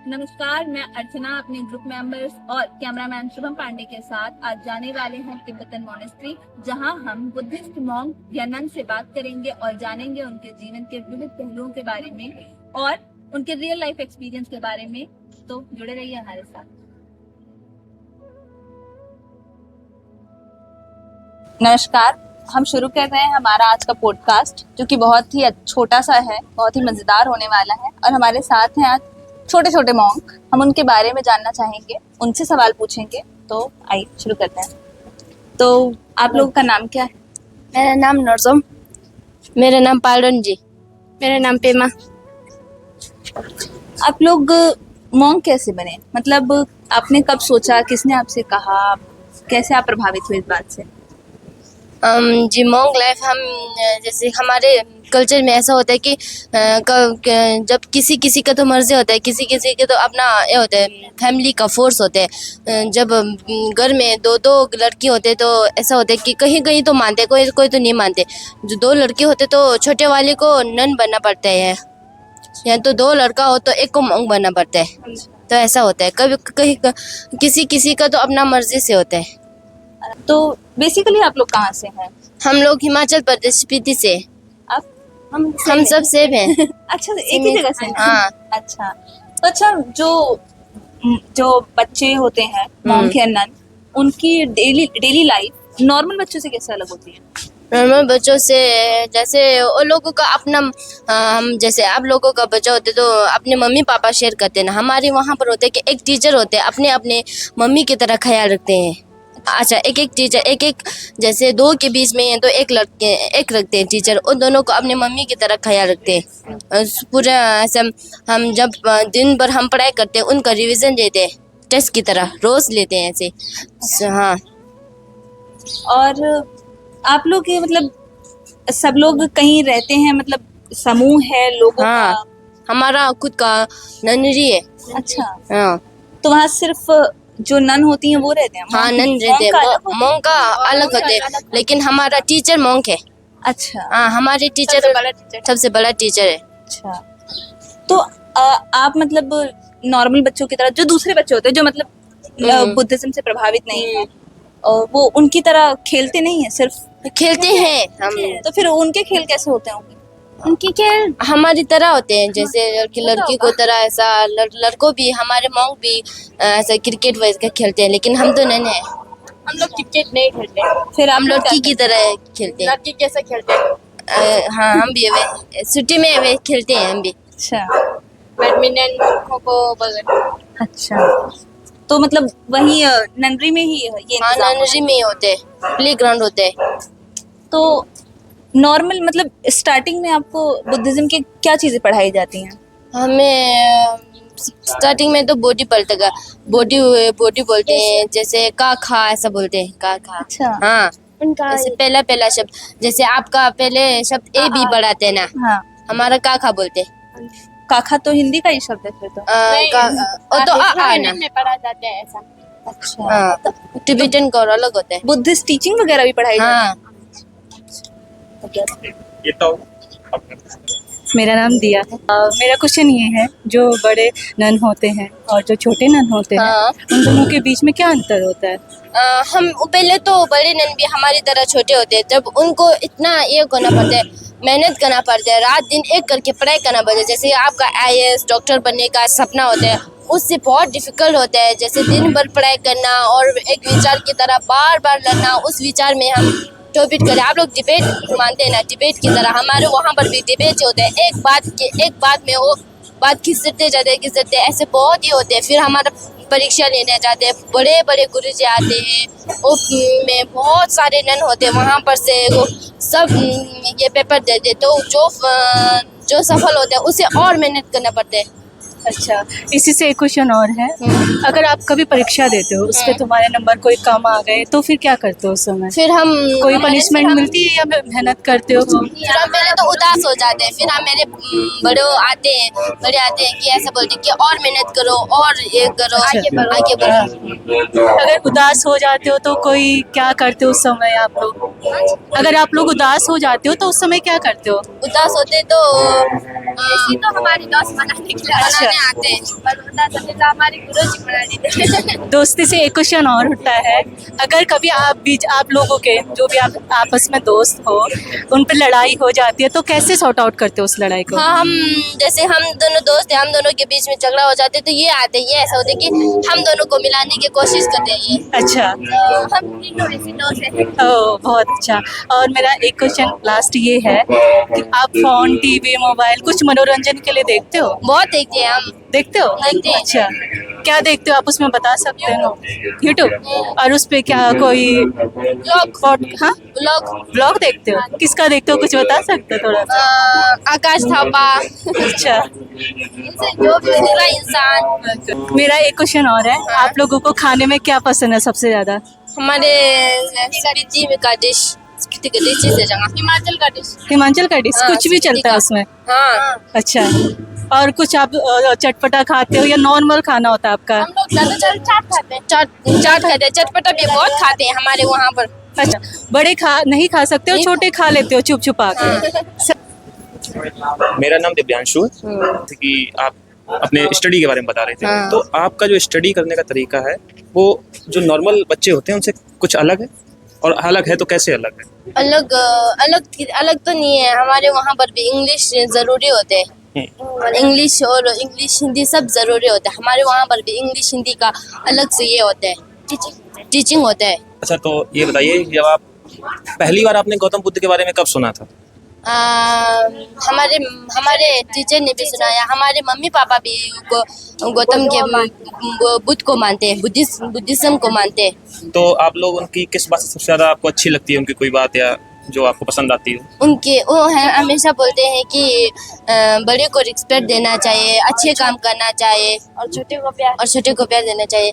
नमस्कार, मैं अर्चना अपने ग्रुप मेंबर्स और कैमरामैन शुभम पांडे के साथ आज जाने वाले हैं तिब्बतन मॉनेस्ट्री, जहां हम बुद्धिस्ट मॉन्क या नन से बात करेंगे और जानेंगे उनके जीवन के विविध पहलुओं के बारे में और उनके रियल लाइफ एक्सपीरियंस के बारे में। तो जुड़े रहिए हमारे साथ। नमस्कार, हम शुरू कर रहे हैं हमारा आज का पॉडकास्ट, जो कि बहुत ही छोटा सा है, बहुत ही मजेदार होने वाला है। और हमारे साथ हैं आज छोटे छोटे मॉन्क। हम उनके बारे में जानना चाहेंगे, उनसे सवाल पूछेंगे। तो आइए शुरू करते हैं। तो आप लोगों का नाम क्या है? मेरा नाम नौरजम। मेरा नाम पालन जी। मेरा नाम पेमा। आप लोग मॉन्क कैसे बने? मतलब आपने कब सोचा, किसने आपसे कहा, कैसे आप प्रभावित हुए इस बात से? जी मॉन्क लाइफ हम जैसे हमारे कल्चर में ऐसा होता है कि जब किसी किसी का तो मर्जी होता है, किसी किसी के तो अपना ये होता है, फैमिली का फोर्स होता है। जब घर में दो दो लड़की होते तो ऐसा होता है कि कहीं कहीं तो मानते, कोई कोई तो नहीं मानते। जो दो लड़की होते तो छोटे वाले को नन बनना पड़ता है, या तो दो लड़का हो तो एक को मॉन्क बनना पड़ता है। तो ऐसा होता है, कभी कहीं किसी किसी का तो अपना मर्जी से होता है। तो बेसिकली आप लोग कहाँ से हैं? हम लोग हिमाचल प्रदेश स्पीति से। आप? हम सब सेम हैं। अच्छा, एक ही जगह से हैं? हाँ। अच्छा, तो अच्छा, जो बच्चे होते हैं मॉन्क या नन, उनकी डेली लाइफ नॉर्मल बच्चों से कैसे अलग होती है? नॉर्मल बच्चों से जैसे वो लोगों का अपना हम जैसे आप लोगों का बच्चा होते तो अपने मम्मी पापा शेयर करते हैं ना। हमारे वहाँ पर होते कि एक टीचर होते हैं, अपने अपने मम्मी की तरह ख्याल रखते हैं। अच्छा, एक एक टीचर, एक जैसे दो के बीच में है तो एक रखते हैं टीचर, उन दोनों को अपने मम्मी की तरह ख्याल रखते हैं। पूरा ऐसे हम जब दिन भर हम पढ़ाई करते हैं, उनका रिवीजन देते हैं, टेस्ट की तरह रोज लेते हैं ऐसे। हाँ। और आप लोग ये मतलब सब लोग कहीं रहते हैं, मतलब समूह है लोगों हाँ, का? हमारा खुद का ननरी है। अच्छा, हाँ। तो वहाँ सिर्फ जो नन होती हैं वो रहते हैं? हाँ, नन रहते हैं। मॉन्क का अलग होते हैं, लेकिन हमारा टीचर मॉन्क है। अच्छा। हाँ, हमारे टीचर सबसे बड़ा टीचर है। अच्छा, तो आप मतलब नॉर्मल बच्चों की तरह, जो दूसरे बच्चे होते हैं जो मतलब बुद्धिज्म से प्रभावित नहीं है, और वो उनकी तरह खेलते नहीं है, सिर्फ खेलते हैं हम। तो फिर उनके खेल कैसे होते होंगे? उनके खेल हमारी तरह होते हैं, जैसे लड़की को तरह ऐसा लड़कों भी, हमारे मॉन्क भी ऐसा क्रिकेट वैसे खेलते हैं, लेकिन हम तो नहीं है। हम लोग क्रिकेट नहीं खेलते, फिर हम लड़की की तरह खेलते हैं। लड़की कैसे खेलते हैं? हाँ, हम भी छुट्टी में वे खेलते हैं हम भी। अच्छा बैडमिंटन, खो खो वगैरह। अच्छा, तो मतलब वही ननरी में ही ये हाँ, इंतजाम नर्सरी में ही होते हैं, प्ले ग्राउंड होते हैं। तो नॉर्मल मतलब स्टार्टिंग में आपको बुद्धिज्म की क्या चीजें पढ़ाई जाती हैं? हमें स्टार्टिंग में तो बॉडी पलटेगा, बॉडी बॉडी बोलते हैं, जैसे का खा ऐसा बोलते हैं, का खा। अच्छा। हाँ, जैसे पहला शब्द, जैसे आपका पहले शब्द ए बी बढ़ाते हैं ना, हाँ, हमारा का खा बोलते हैं। काखा तो हिंदी का ही शब्द है फिर तो। वो तो आ ना। में पढ़ा जाता है ऐसा। अच्छा, हाँ, टिबेटन का और अलग होता है। बुद्धिस्ट टीचिंग वगैरह भी पढ़ाई हाँ। ये तो मेरा नाम दिया है। मेरा क्वेश्चन ये है, जो बड़े नन होते हैं और जो छोटे नन होते हैं, हाँ। उन दोनों के बीच में क्या अंतर होता है? हम पहले तो बड़े नन भी हमारी तरह छोटे होते हैं, जब उनको इतना ये करना पड़ता है, मेहनत करना पड़ता है, रात दिन एक करके पढ़ाई करना पड़ता है। जैसे आपका IAS डॉक्टर बनने का सपना होता है, उससे बहुत डिफिकल्ट होता है। जैसे दिन भर पढ़ाई करना और एक विचार की तरह बार बार लड़ना, उस विचार में हम टॉपिक करें। आप लोग डिबेट मानते हैं ना, डिबेट की तरह हमारे वहाँ पर भी डिबेट होते हैं। एक बात में वो बात खिसकते जाते हैं, ऐसे बहुत ही होते हैं। फिर हमारा परीक्षा लेने जाते हैं, बड़े बड़े गुरुजी आते हैं, वो में बहुत सारे नन होते हैं, वहाँ पर से वो सब ये पेपर देते, तो जो सफल होते हैं उसे और मेहनत करना पड़ता है। अच्छा, इसी से एक क्वेश्चन और है। अगर आप कभी परीक्षा देते हो, उस पे तुम्हारे नंबर कोई कम आ गए, तो फिर क्या करते हो उस समय? फिर हम कोई पनिशमेंट मिलती है या मेहनत करते हो? फिर हम पहले तो उदास हो जाते हैं, फिर हम मेरे बड़े आते हैं कि ऐसा बोलते हैं कि और मेहनत करो और ये करो, अच्छा। आगे बढ़ो। अगर उदास हो जाते हो तो कोई क्या करते हो उस समय आप लोग? अगर आप लोग उदास हो जाते हो तो उस समय क्या करते हो? उदास होते तो ऐसी तो हमारी दोस्त बनाने के लिए अच्छा। बनाने आते हैं पर होता तो हमारी गुरुजी बना देते। दोस्ती से एक क्वेश्चन और उठता है, अगर कभी आप लोगों के जो भी आप आपस में दोस्त हो उन पर लड़ाई हो जाती है तो कैसे सॉर्ट आउट करते हो उस लड़ाई को? हाँ, हम जैसे हम दोनों दोस्त हैं, हम दोनों के बीच में झगड़ा हो जाते तो ये आते हैं, ये ऐसा होता है कि हम दोनों को मिलाने की कोशिश करते हैं ये। अच्छा, हम तीनों ऐसे दोस्त हैं। ओह बहुत अच्छा। और मेरा एक क्वेश्चन लास्ट ये है कि आप फोन, टीवी, मोबाइल कुछ मनोरंजन के लिए देखते हो? बहुत देखते हैं हम। देखते हो? देखते हैं। अच्छा, क्या देखते हो आप उसमें बता सकते हो? यूट्यूब। और उस पे क्या कोई हाँ ब्लॉग देखते हो? किसका देखते हो, कुछ बता सकते हो थोड़ा सा? आकाश थापा, अच्छा, इनसे जो भी दूसरा इंसान। मेरा एक क्वेश्चन और है, आप लोगों को खाने में क्या पसंद है सबसे ज्यादा? हमारे सिटी में का डिश से जगह हिमाचल का डिश। हिमाचल का डिश हाँ, कुछ भी सिटी चलता है का। उसमें? हाँ, अच्छा, और कुछ आप चटपटा खाते हो या नॉर्मल खाना होता है आपका? हम लोग ज्यादातर चाट खाते हैं। चाट खाते हैं, चटपटा भी बहुत खाते हैं हमारे वहाँ पर। अच्छा, बड़े नहीं खा सकते हो, नहीं छोटे खा लेते हो छुप छुपा के? मेरा नाम दिव्यांशु है कि आप अपने स्टडी के बारे में बता रहे थे। हाँ। तो आपका जो स्टडी करने का तरीका है वो जो नॉर्मल बच्चे होते हैं उनसे कुछ अलग है, और अलग है तो कैसे अलग है? अलग तो नहीं है, हमारे वहाँ पर भी इंग्लिश जरूरी होते हैं। इंग्लिश और इंग्लिश हिंदी सब जरूरी होता है। हमारे वहाँ पर भी इंग्लिश हिंदी का अलग से ये होता है, टीचिंग होता है। अच्छा, तो ये बताइए, जब आप पहली बार आपने गौतम बुद्ध के बारे में कब सुना था? हमारे टीचर ने भी सुनाया। हमारे मम्मी पापा भी गौतम के बुद्ध को मानते हैं, बुद्धिज्म को मानते हैं। तो आप लोग उनकी किस बात से सबसे ज्यादा आपको अच्छी लगती है, उनकी कोई बात या जो आपको पसंद आती हो? वो है हमेशा बोलते हैं कि बड़े को रिस्पेक्ट देना चाहिए, अच्छे काम करना चाहिए और छोटे को प्यार देना चाहिए।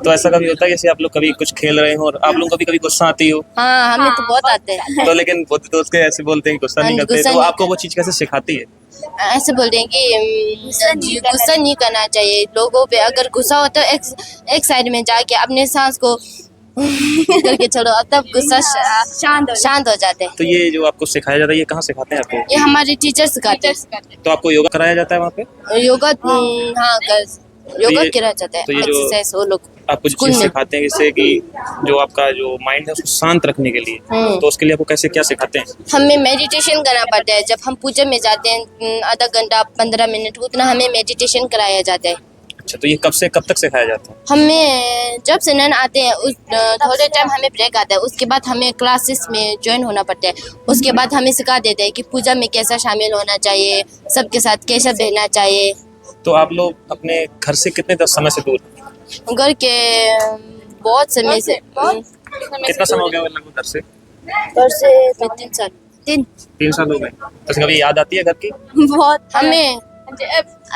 तो ऐसा कभी होता है जैसे आप लोग कभी कुछ खेल रहे हो और आप लोगों को भी कभी गुस्सा आती हो? हाँ, हमें तो बहुत आते हैं। तो लेकिन बहुत दोस्त के ऐसे बोलते हैं कि गुस्सा नहीं करते, तो आपको वो चीज कैसे सिखाती है? ऐसे बोलते हैं कि गुस्सा नहीं करना चाहिए लोगों पे। अगर गुस्सा हो तो एक साइड में जाके अपने सांस को करके छोड़ो, तब गुस्सा शांत हो जाते हैं। तो ये जो आपको सिखाया जाता है ये कहाँ सिखाते हैं आपको? ये हमारे टीचर सिखाते हैं। तो आपको योगा कराया जाता है वहाँ पे? योगा हाँ योगा किया जाता है, तो ये जो एक्सरसाइज वो लोग आपको जो स्कूल चीज में। सिखाते हैं जैसे कि जो आपका जो माइंड है उसको शांत रखने के लिए, तो उसके लिए आपको कैसे क्या सिखाते हैं? हमें मेडिटेशन करना पड़ता है। जब हम पूजा में जाते हैं आधा घंटा 15 मिनट उतना हमें मेडिटेशन कराया जाता है। अच्छा, तो ये कब से कब तक सिखाया जाता है? हमें जब से नन आते हैं उस थोड़े टाइम हमें ब्रेक आता है, उसके बाद हमें क्लासेस में ज्वाइन होना पड़ता है। उसके बाद हमें सिखा देते हैं कि पूजा में कैसा शामिल होना चाहिए, सबके साथ कैसा बहना चाहिए। तो आप लोग अपने घर से कितने समय से दूर? घर के बहुत समय से कितना समय हो गया लगभग घर से? घर से 3 साल 3 साल हो गए। तो कभी याद आती है घर की? बहुत हमें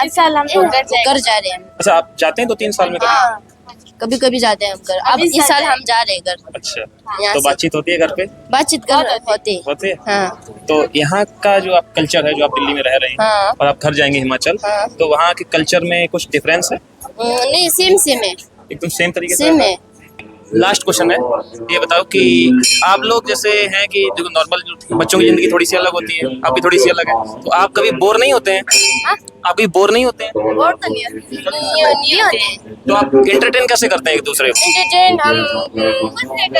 इस साल हम लोग घर जा रहे हैं। अच्छा, आप जाते हैं तो 3 साल में कभी? हाँ, कभी कभी जाते हैं हम घर। अब इस साल हम जा रहे हैं घर। अच्छा, यहाँ तो से। बातचीत होती है घर पे? बातचीत कर होती है। होती है। हाँ तो यहाँ का जो आप कल्चर है, जो आप दिल्ली में रह रहे हैं हाँ। और आप घर जाएंगे हिमाचल, हाँ। तो वहाँ के कल्चर में कुछ डिफरेंस है? नहीं, सेम है, एकदम सेम तरीके से? सेम है। लास्ट क्वेश्चन है, ये बताओ कि आप लोग जैसे हैं कि जो नॉर्मल बच्चों की जिंदगी थोड़ी सी अलग होती है, आपकी थोड़ी सी अलग है, तो आप कभी बोर नहीं होते हैं? आप कभी बोर नहीं होते हैं? और तो नहीं होते। तो आप एंटरटेन कैसे करते हैं एक दूसरे को? एंटरटेन हम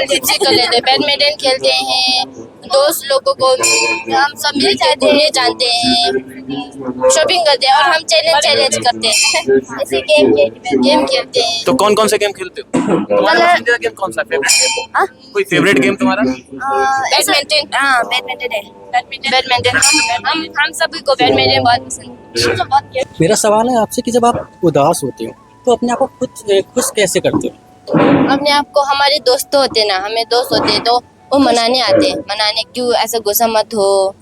खुद से कर लेते हैं, बैडमिंटन खेलते हैं, दोस्त लोगों को हम सब मिल जाते हैं, जानते हैं, शॉपिंग करते हैं और हम चैलेंज करते हैं। ऐसे गेम खेलते हैं। तो कौन कौन से गेम खेलते हो? तुम्हारा पसंदीदा गेम कौन सा है? Favourite game? कोई फेवरेट गेम तुम्हारा? बैडमिंटन। हाँ, बैडमिंटन है। बैडमिंटन हम सभी को बैडमिंटन बहुत पसंद है। मेरा सवाल है आपसे कि जब आप उदास होते हो तो अपने आप को खुश कैसे करते हो? अपने आप को, हमारे दोस्त होते हैं ना, हमें दोस्त होते हैं तो वो मनाने आते हैं। मनाने क्यों, ऐसा गुस्सा मत हो,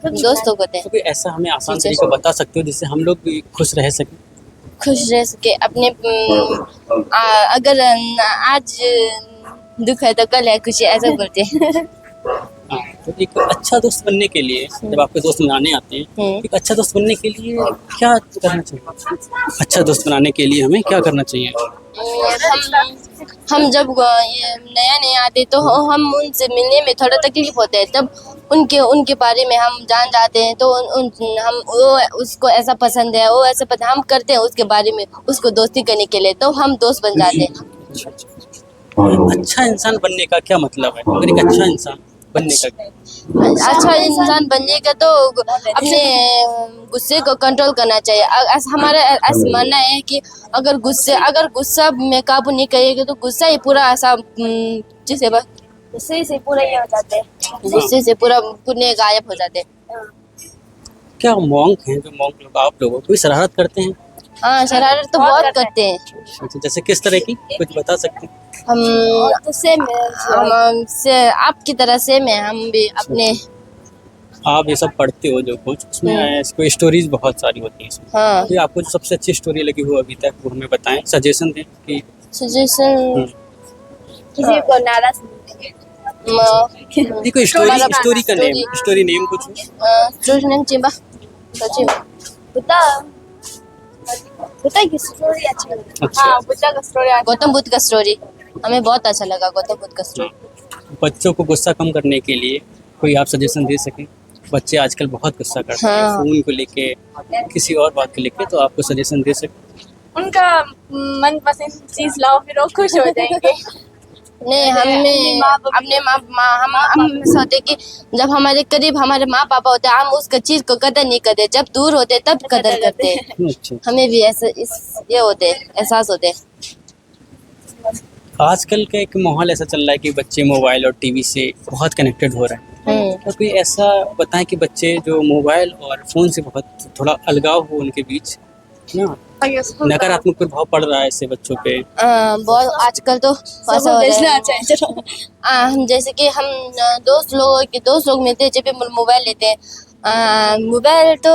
दोस्तों को होते हैं। तो कोई ऐसा हमें आसान तरीका बता सकते हो जिससे हम लोग भी खुश रह सकें? खुश रह सके अपने अगर आज दुख है तो कल है खुशी, ऐसा बोलते हैं। हाँ, तो एक अच्छा दोस्त बनने के लिए जब आपके दोस्त बनाने आते हैं, एक अच्छा दोस्त बनने के लिए क्या करना चाहिए? अच्छा दोस्त बनाने के लिए हमें क्या करना चाहिए? हम हम जब ये नया नया आते तो हम उनसे मिलने में थोड़ा तकलीफ होते हैं, तब उनके बारे में हम जान जाते हैं तो हम वो उसको ऐसा पसंद है, वो ऐसा पसंद हम करते हैं उसके बारे में, उसको दोस्ती करने के लिए, तो हम दोस्त बन जाते हैं। अच्छा इंसान बनने का क्या मतलब है? अगर एक अच्छा इंसान बनने का अच्छा इंसान बनने का तो अपने गुस्से को कंट्रोल करना चाहिए। हमारा ऐसा मानना है कि अगर गुस्सा में काबू नहीं करेगा तो गुस्सा ही पूरा ऐसा जिसे गुस्से से पूरा ये हो जाते हैं, गुस्से से पूरा पूरे गायब हो जाते हैं। क्या मॉन्क हैं जो मॉन्क लोग आप लोगों कोई शरारत करते हैं? हाँ, शरारत तो बहुत करते हैं। अच्छा, जैसे किस तरह की कुछ बता सकते हैं? हम तो सेम है, आपकी तरह सेम है, हम भी अपने। आप ये सब पढ़ते हो जो कुछ उसमें कोई स्टोरीज बहुत सारी होती हैं इसमें, हाँ, तो आपको जो सबसे अच्छी स्टोरी लगी हो अभी तक वो हमें बताएं, सजेशन दें कि सजेशन किसी को नाराज नहीं, कोई स्टोरी का नेम, स्टोरी नेम कुछ स्टोरी नेम चिंबा बुद्धा की स्टोरी अच्छी लगी। अच्छा। हाँ, बुद्धा का स्टोरी गौतम बुद्ध का स्टोरी हमें बहुत अच्छा लगा, गौतम बुद्ध का स्टोरी। बच्चों को गुस्सा कम करने के लिए कोई आप सजेशन दे सकें? बच्चे आजकल बहुत गुस्सा करते हैं हाँ। फोन को लेके, किसी और बात को लेके, तो आपको सजेशन दे सकें? उनका मनपसंद चीज लाओ, फिर वो खुश हो जाएंगे। नहीं, हमें अपने हम सोचते कि जब हमारे करीब हमारे माँ पापा होते हैं हम उसका चीज को कदर नहीं करते, जब दूर होते तब कदर करते हैं। अच्छा। हमें भी ऐसा ये होते एहसास होते। आजकल का एक माहौल ऐसा चल रहा है कि बच्चे मोबाइल और टीवी से बहुत कनेक्टेड हो रहे हैं, तो कोई ऐसा बताएं कि बच्चे जो मोबाइल और फोन से बहुत थोड़ा अलगाव हो उनके बीच ना, नकारात्मक प्रभाव पड़ रहा है इससे बच्चों पे। बहुत आजकल तो ऐसा हो रहा है। हम जैसे कि हम दोस्त लोग मिलते हैं जब भी मोबाइल लेते हैं, मोबाइल तो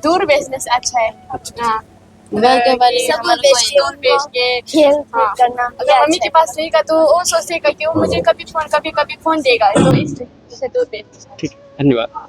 दूर भेजने से अच्छा है। हाँ, मोबाइल के बारे में सब हमारे दूर भेज के खेल हाँ, करना। अगर मम्मी के पास रहेगा तो वो सोचेगा कि वो मुझे कभी फोन देगा, तो इसलिए दूर भेज। ठीक है, धन्यवाद।